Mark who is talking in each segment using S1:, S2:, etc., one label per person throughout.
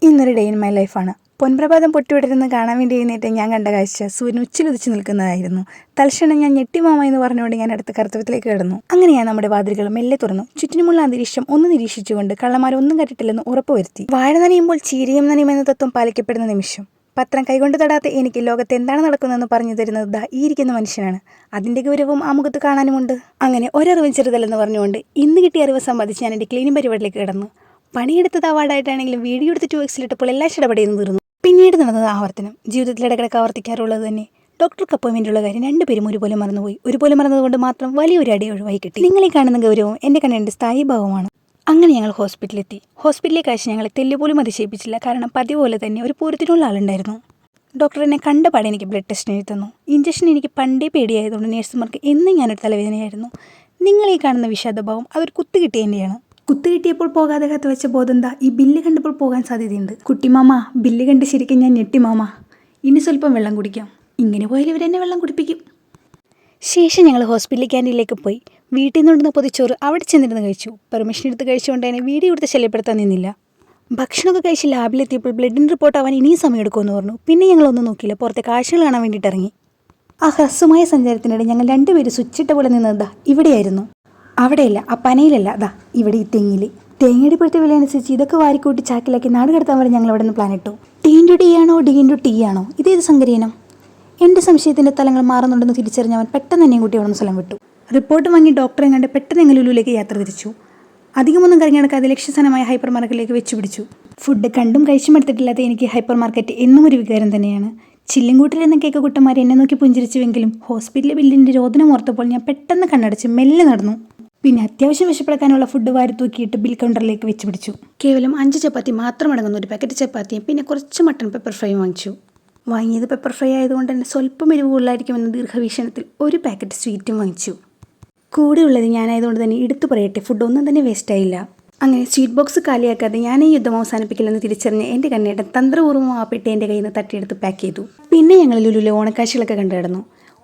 S1: ഇന്നൊരു day in my ലൈഫാണ്. പൊൻപ്രഭാതം പൊട്ടിവിടരുന്ന് കാണാൻ വേണ്ടി എഴുന്നേറ്റ് ഞാൻ കണ്ട കാഴ്ച സൂര്യൻ ഉച്ചിലുദിച്ച് നിൽക്കുന്നതായിരുന്നു. തൽക്ഷണം ഞാൻ ഞെട്ടിമാമ എന്ന് പറഞ്ഞുകൊണ്ട് ഞാൻ അടുത്ത കർത്തവ്യത്തിലേക്ക് കിടന്നു. അങ്ങനെയാണ് നമ്മുടെ വാതിലുകൾ മെല്ലെ തുറന്നു. ചുറ്റിനുമുള്ള അന്തരീക്ഷം ഒന്ന് നിരീക്ഷിച്ചുകൊണ്ട് കള്ളന്മാരൊന്നും കണ്ടിട്ടില്ലെന്ന് ഉറപ്പുവരുത്തി. വാഴ നനയുമ്പോൾ ചീരിയും നനയുമെന്ന തത്വം പാലിക്കപ്പെടുന്ന നിമിഷം. പത്രം കൈകൊണ്ട് തൊടാത്ത എനിക്ക് ലോകത്ത് എന്താണ് നടക്കുന്നതെന്ന് പറഞ്ഞു തരുന്നത് ദാ ഈ ഇരിക്കുന്ന മനുഷ്യനാണ്. അതിൻ്റെ ഗൗരവവും ആ മുഖത്ത് കാണാനുമുണ്ട്. അങ്ങനെ ഒരറിവും ചെറുതല്ലെന്ന് പറഞ്ഞുകൊണ്ട് ഇന്ന് കിട്ടിയ അറിവ് സമ്പാദിച്ച് ഞാൻ എൻ്റെ ക്ലീനിങ് പരിപാടിയിലേക്ക് കിടന്നു. പണിയെടുത്തത് അവാർഡായിട്ടാണെങ്കിലും വീഡിയോ എടുത്ത് 2x ഇട്ടപ്പോൾ എല്ലാ ഇടപെടുന്നു തീർന്നു. പിന്നീട് നടന്നത് ആവർത്തനം. ജീവിതത്തിൽ ഇടക്കിടക്ക് ആവർത്തിക്കാറുള്ളത് തന്നെ. ഡോക്ടർക്ക് അപ്പോയിൻമെൻ്റുള്ള കാര്യം രണ്ടുപേരും ഒരുപോലെ മറന്നുപോയി. ഒരുപോലെ മറന്നതുകൊണ്ട് മാത്രം വലിയൊരു അടി ഒഴിവായി കിട്ടി. നിങ്ങളീ കാണുന്ന ഗൗരവവും എൻ്റെ കണ്ണിൻ്റെ സ്ഥായി ഭാവമാണ്. അങ്ങനെ ഞങ്ങൾ ഹോസ്പിറ്റലിലെത്തി. ഹോസ്പിറ്റലിലെ കാഴ്ച ഞങ്ങളെ തെല്ലുപോലും അതിശയിപ്പിച്ചില്ല. കാരണം പതിവ് പോലെ തന്നെ ഒരു പൂരത്തിനുള്ള ആളുണ്ടായിരുന്നു. ഡോക്ടർ എന്നെ കണ്ടപാടെ എനിക്ക് ബ്ലഡ് ടെസ്റ്റിന് എഴുതി തന്നു. ഇഞ്ചക്ഷൻ എനിക്ക് പണ്ടേ പേടിയായതുകൊണ്ട് നേഴ്സുമാർക്ക് എന്നും ഞാനൊരു തലവേദനയായിരുന്നു. നിങ്ങളീ കാണുന്ന വിഷാദഭാവം അതൊരു കുത്തു കിട്ടിയതിൻ്റെയാണ്. കുത്തു കിട്ടിയപ്പോൾ പോകാതെ കത്ത് വെച്ച ബോധം എന്താ ഈ ബില്ല് കണ്ടപ്പോൾ പോകാൻ സാധ്യതയുണ്ട്. കുട്ടിമാമ, ബില്ല് കണ്ട് ശരിക്കും ഞാൻ ഞെട്ടിമാമ. ഇനി സ്വല്പം വെള്ളം കുടിക്കാം. ഇങ്ങനെ പോയാൽ ഇവരെന്നെ വെള്ളം കുടിപ്പിക്കും. ശേഷം ഞങ്ങൾ ഹോസ്പിറ്റൽ ക്യാൻറ്റീനിലേക്ക് പോയി. വീട്ടിൽ നിന്നുണ്ടെന്ന പൊതിച്ചോറ് അവിടെ ചെന്നിരുന്ന് കഴിച്ചു. പെർമിഷൻ എടുത്ത് കഴിച്ചുകൊണ്ട് തന്നെ വീഡിയോ എടുത്ത് ശല്യപ്പെടുത്താൻ നിന്നില്ല. ഭക്ഷണമൊക്കെ കഴിച്ച് ലാബിലെത്തിയപ്പോൾ ബ്ലഡിന് റിപ്പോർട്ട് ആവാൻ ഇനിയും സമയം എടുക്കുമെന്ന് പറഞ്ഞു. പിന്നെ ഞങ്ങളൊന്നും നോക്കിയില്ല, പുറത്തെ കാഴ്ചകൾ കാണാൻ വേണ്ടിയിട്ട് ഇറങ്ങി. ആ ഹ്രസ്വമായ സഞ്ചാരത്തിനിടെ ഞങ്ങൾ രണ്ടുപേരും സ്വിച്ചിട്ട പോലെ നിന്നതാ ഇവിടെയായിരുന്നു. അവിടെയല്ല, ആ പനയിലല്ല, അതാ ഇവിടെ ഈ തെങ്ങിൽ. തേങ്ങയുടെ ഇപ്പോഴത്തെ വില അനുസരിച്ച് ഇതൊക്കെ വാരിക്കൂട്ടി ചാക്കിലാക്കി നാട് കടത്താൻ വരെ ഞങ്ങൾ അവിടെ നിന്ന് പ്ലാൻ ഇട്ടു. ടി ആണോ ടി ആണോ ഇതേത് സങ്കരീനം? എൻ്റെ സംശയത്തിൻ്റെ തലങ്ങൾ മാറുന്നുണ്ടെന്ന് തിരിച്ചറിഞ്ഞവൻ പെട്ടെന്ന് എന്നെയും കൂട്ടി അവിടെ നിന്ന് സ്ഥലം വിട്ടു. റിപ്പോർട്ട് വാങ്ങി ഡോക്ടറെ കണ്ട് പെട്ടെന്ന് ഞങ്ങൾ ലുലുവിലേക്ക് യാത്ര തിരിച്ചു. അധികമൊന്നും കറങ്ങി നടക്കാതെ ലക്ഷ്യസ്ഥാനമായ ഹൈപ്പർ മാർക്കറ്റിലേക്ക് വെച്ചു പിടിച്ചു. ഫുഡ് കണ്ടും കഴിച്ചും എടുത്തിട്ടില്ലാത്ത എനിക്ക് ഹൈപ്പർ മാർക്കറ്റ് എന്നും ഒരു വികാരം തന്നെയാണ്. ചില്ലും കൂട്ടിലിരുന്ന കേക്ക് കുട്ടന്മാർ എന്നെ നോക്കി പുഞ്ചിരിച്ചുവെങ്കിലും ഹോസ്പിറ്റലിലെ ബില്ലിൻ്റെ രോദനം ഓർത്തപ്പോൾ ഞാൻ പെട്ടെന്ന് കണ്ണടച്ച് മെല്ലെ നടന്നു. പിന്നെ അത്യാവശ്യം വിശപ്പെടുക്കാനുള്ള ഫുഡ് വാരി തൂക്കിയിട്ട് ബിൽ കൗണ്ടറിലേക്ക് വെച്ച് പിടിച്ചു. കേവലം 5 ചപ്പാത്തി മാത്രം അടങ്ങുന്ന ഒരു പാക്കറ്റ് ചപ്പാത്തിയും പിന്നെ കുറച്ച് മട്ടൺ പെപ്പർ ഫ്രൈയും വാങ്ങിച്ചു. വാങ്ങിയത് പെപ്പർ ഫ്രൈ ആയതുകൊണ്ട് തന്നെ സ്വല്പം എരിവ് കൂടുതലായിരിക്കുമെന്ന ദീർഘവീക്ഷണത്തിൽ ഒരു പാക്കറ്റ് സ്വീറ്റും വാങ്ങിച്ചു. കൂടെയുള്ളത് ഞാനായതുകൊണ്ട് തന്നെ എടുത്തു പറയട്ടെ, ഫുഡ് ഒന്നും തന്നെ വേസ്റ്റായില്ല. അങ്ങനെ സ്വീറ്റ് ബോക്സ് കാലിയാക്കാതെ ഞാൻ ഈ യുദ്ധം അവസാനിപ്പിക്കില്ലെന്ന് തിരിച്ചറിഞ്ഞ് എൻ്റെ കണ്ണേട്ടൻ തന്ത്രപൂർവ്വം ആ പെട്ടി എൻ്റെ കയ്യിൽ നിന്ന് തട്ടിയെടുത്ത് പാക്ക് ചെയ്തു. പിന്നെ ഞങ്ങൾ ലുലുവിലെ ഓണക്കാഴ്ചകളൊക്കെ കണ്ടു കിടന്നു.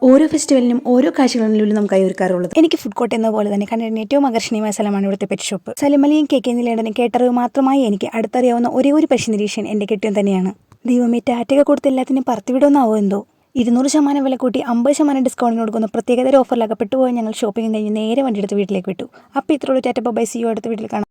S1: ഓരോ ഫെസ്റ്റിവലിനും ഓരോ കാഴ്ചകളും ലുലു നമുക്കായി ഒരുക്കാറുള്ളത്. എനിക്ക് ഫുഡ് കോർട്ട് എന്ന പോലെ തന്നെ കണ്ണേട്ടന് ഏറ്റവും ആകർഷണീയമായ സ്ഥലമാണ് ഇവിടുത്തെ പെറ്റ് ഷോപ്പ്. സലിമലിയും KK നിലേടനും കേട്ടറിവ് മാത്രമായി എനിക്ക് അടുത്തറിയാവുന്ന ഒരേ ഒരു പശു നിരീക്ഷൻ എൻ്റെ കെട്ടിയം തന്നെയാണ്. ദൈവമേ, ടാറ്റയൊക്കെ കൊടുത്ത് എല്ലാത്തിനും പറത്തിവിടുമെന്നാവോ എന്തോ. 200% വില കൂട്ടി 50% ഡിസ്കൗണ്ടിന് കൊടുക്കുന്ന പ്രത്യേകതര ഓഫറിൽ അകപ്പെട്ടുപോയി ഞങ്ങൾ ഷോപ്പിംഗ് കഴിഞ്ഞ് നേരെ വണ്ടിയെടുത്ത് വീട്ടിലേക്ക് വിട്ടു. അപ്പോൾ ഇത്രയുള്ള ടാറ്റ ബൈ, സി യു അടുത്ത വീട്ടിൽ കാണാം.